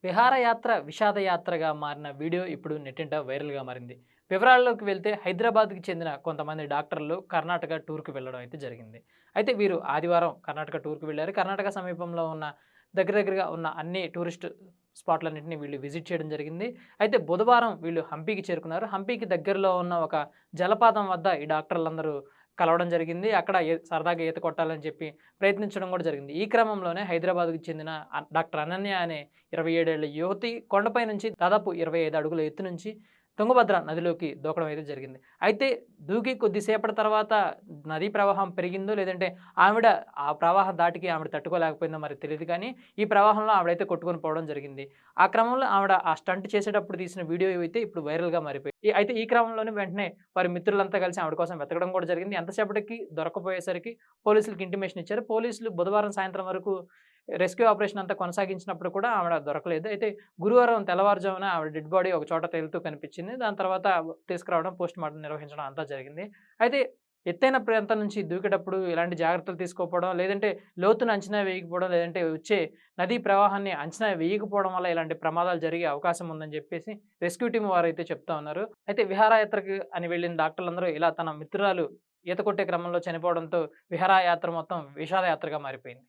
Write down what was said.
విహారయాత్ర విషాదయాత్రగా మారిన వీడియో ఇప్పుడు నెట్టింట వైరల్‌గా మారింది. వివరాల్లోకి వెళ్తే హైదరాబాద్‌కి చెందిన కొంతమంది డాక్టర్లు కర్ణాటక టూర్‌కి వెళ్ళడం అయితే జరిగింది. అయితే వీరు ఆదివారం కర్ణాటక టూర్‌కి వెళ్లారు. కర్ణాటక సమీపంలో ఉన్న దగ్గరగా ఉన్న అన్ని టూరిస్ట్ స్పాట్‌లన్నిటిని వీళ్ళు విజిట్ చేయడం జరిగింది. అయితే బుధవారం వీళ్ళు హంపీకి చేరుకున్నారు. హంపీకి దగ్గరలో ఉన్న ఒక జలపాతం వద్ద ఈ డాక్టర్లందరూ కలవడం జరిగింది. అక్కడ సరదాగా ఈత కొట్టాలని చెప్పి ప్రయత్నించడం కూడా జరిగింది. ఈ క్రమంలోనే హైదరాబాద్‌కి చెందిన డాక్టర్ అనన్య అనే 27 ఏళ్ల యువతి కొండపై నుంచి దాదాపు 25 అడుగుల ఎత్తు నుంచి తుంగభద్ర నదిలోకి దూకడం అయితే జరిగింది. అయితే దూకి కొద్దిసేపటి తర్వాత నదీ ప్రవాహం పెరిగిందో లేదంటే ఆవిడ ఆ ప్రవాహ ధాటికి ఆవిడ తట్టుకోలేకపోయిందో మరి తెలీదు కానీ, ఈ ప్రవాహంలో ఆవిడైతే కొట్టుకొని పోవడం జరిగింది. ఆ క్రమంలో ఆవిడ ఆ స్టంట్ చేసేటప్పుడు తీసిన వీడియో అయితే ఇప్పుడు వైరల్‌గా మారిపోయింది. అయితే ఈ క్రమంలోనే వెంటనే వారి మిత్రులంతా కలిసి ఆవిడ కోసం వెతకడం కూడా జరిగింది. ఎంతసేపటికి దొరక్కపోయేసరికి పోలీసులకి ఇంటిమేషన్ ఇచ్చారు. పోలీసులు బుధవారం సాయంత్రం వరకు రెస్క్యూ ఆపరేషన్ అంతా కొనసాగించినప్పుడు కూడా ఆవిడ దొరకలేదు. అయితే గురువారం తెల్లవారుజామున ఆవిడ డెడ్ బాడీ ఒక చోట తేలుతూ కనిపించింది. దాని తర్వాత తీసుకురావడం, పోస్ట్‌మార్టం నిర్వహించడం అంతా జరిగింది. అయితే ఎత్తైన ప్రాంతం నుంచి దూకేటప్పుడు ఎలాంటి జాగ్రత్తలు తీసుకోకపోవడం, లేదంటే లోతును అంచనా వేయకపోవడం, లేదంటే వచ్చే నదీ ప్రవాహాన్ని అంచనా వేయకపోవడం వల్ల ఇలాంటి ప్రమాదాలు జరిగే అవకాశం ఉందని చెప్పేసి రెస్క్యూ టీమ్ వారైతే చెప్తా ఉన్నారు. అయితే విహారయాత్రకు అని వెళ్ళిన డాక్టర్లందరూ ఇలా తన మిత్రురాలు ఈత కొట్టే క్రమంలో చనిపోవడంతో విహారయాత్ర మొత్తం విషాదయాత్రగా మారిపోయింది.